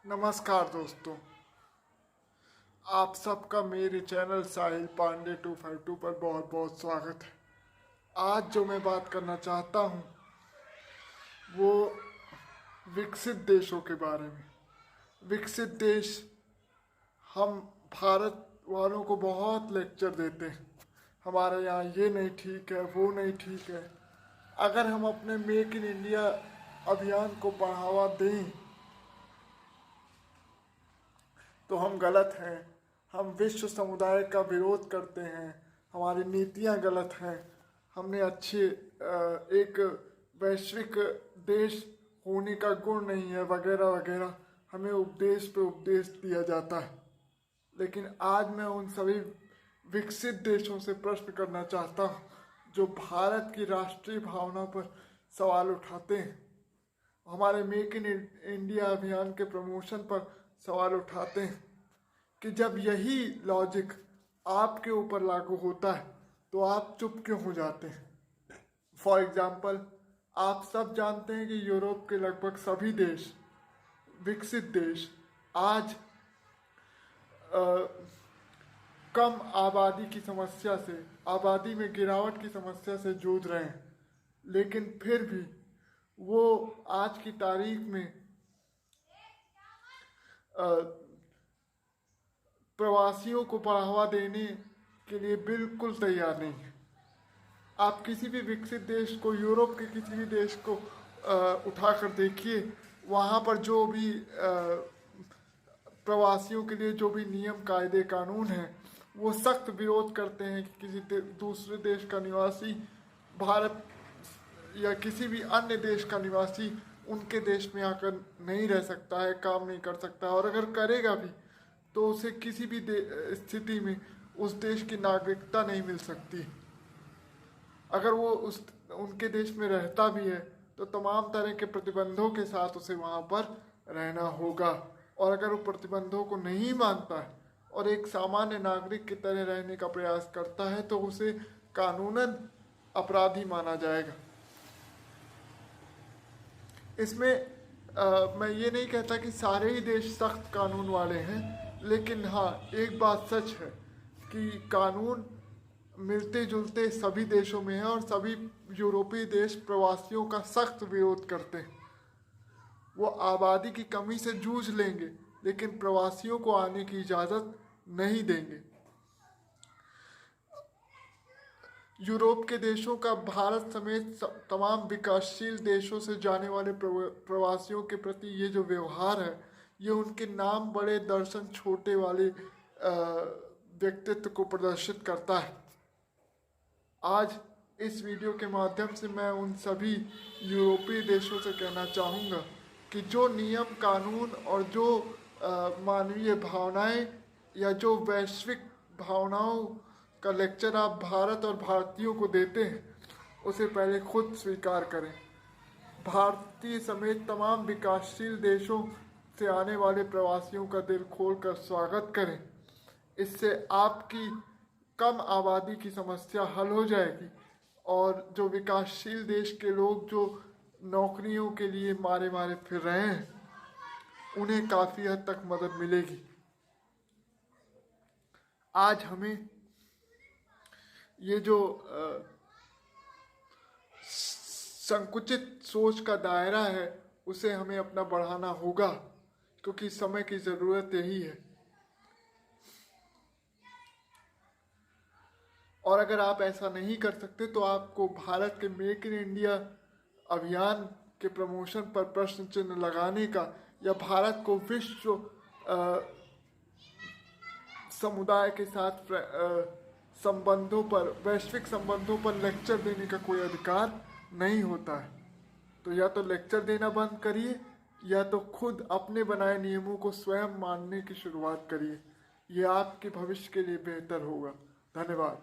नमस्कार दोस्तों, आप सबका मेरे चैनल साहिल पांडे 252 पर बहुत बहुत स्वागत है। आज जो मैं बात करना चाहता हूँ वो विकसित देशों के बारे में। विकसित देश, हम भारत वालों को बहुत लेक्चर देते हैं, हमारे यहाँ ये नहीं ठीक है, वो नहीं ठीक है। अगर हम अपने मेक इन इंडिया अभियान को बढ़ावा दें तो हम गलत हैं। हम विश्व समुदाय का विरोध करते हैं, हमारी नीतियां गलत हैं। हमने एक वैश्विक देश होने का गुण नहीं है, वगैरह वगैरह हमें उपदेश पे उपदेश दिया जाता है। लेकिन आज मैं उन सभी विकसित देशों से प्रश्न करना चाहता हूँ जो भारत की राष्ट्रीय भावना पर सवाल उठाते हैं, हमारे मेक इन इंडिया अभियान के प्रमोशन पर सवाल उठाते हैं कि जब यही लॉजिक आपके ऊपर लागू होता है तो आप चुप क्यों हो जाते हैं। फॉर एग्जाम्पल, आप सब जानते हैं कि यूरोप के लगभग सभी देश, विकसित देश, आज कम आबादी की समस्या से, आबादी में गिरावट की समस्या से जूझ रहे हैं। लेकिन फिर भी वो आज की तारीख में प्रवासियों को बढ़ावा देने के लिए बिल्कुल तैयार नहीं है। आप किसी भी विकसित देश को, यूरोप के किसी भी देश को उठाकर देखिए, वहाँ पर जो भी प्रवासियों के लिए जो भी नियम कायदे कानून हैं वो सख्त विरोध करते हैं कि किसी दूसरे देश का निवासी, भारत या किसी भी अन्य देश का निवासी उनके देश में आकर नहीं रह सकता है, काम नहीं कर सकता, और अगर करेगा भी तो उसे किसी भी स्थिति में उस देश की नागरिकता नहीं मिल सकती। अगर वो उनके देश में रहता भी है तो तमाम तरह के प्रतिबंधों के साथ उसे वहाँ पर रहना होगा। और अगर वो प्रतिबंधों को नहीं मानता है और एक सामान्य नागरिक की तरह रहने का प्रयास करता है तो उसे कानूनन अपराधी माना जाएगा। इसमें मैं ये नहीं कहता कि सारे ही देश सख्त कानून वाले हैं, लेकिन हाँ, एक बात सच है कि कानून मिलते जुलते सभी देशों में है और सभी यूरोपीय देश प्रवासियों का सख्त विरोध करते हैं। वो आबादी की कमी से जूझ लेंगे लेकिन प्रवासियों को आने की इजाज़त नहीं देंगे। यूरोप के देशों का भारत समेत तमाम विकासशील देशों से जाने वाले प्रवासियों के प्रति ये जो व्यवहार है, ये उनके नाम बड़े दर्शन छोटे वाले व्यक्तित्व को प्रदर्शित करता है। आज इस वीडियो के माध्यम से मैं उन सभी यूरोपीय देशों से कहना चाहूँगा कि जो नियम कानून और जो मानवीय भावनाएं या जो वैश्विक भावनाओं का लेक्चर आप भारत और भारतीयों को देते हैं उसे पहले खुद स्वीकार करें। भारतीय समेत तमाम विकासशील देशों से आने वाले प्रवासियों का दिल खोलकर स्वागत करें। इससे आपकी कम आबादी की समस्या हल हो जाएगी और जो विकासशील देश के लोग जो नौकरियों के लिए मारे मारे फिर रहे हैं उन्हें काफ़ी हद तक मदद मिलेगी। आज हमें ये जो संकुचित सोच का दायरा है उसे हमें अपना बढ़ाना होगा, क्योंकि समय की ज़रूरत यही है। और अगर आप ऐसा नहीं कर सकते तो आपको भारत के मेक इन इंडिया अभियान के प्रमोशन पर प्रश्न चिन्ह लगाने का या भारत को विश्व समुदाय के साथ संबंधों पर, वैश्विक संबंधों पर लेक्चर देने का कोई अधिकार नहीं होता है। तो या तो लेक्चर देना बंद करिए या तो खुद अपने बनाए नियमों को स्वयं मानने की शुरुआत करिए। ये आपके भविष्य के लिए बेहतर होगा। धन्यवाद।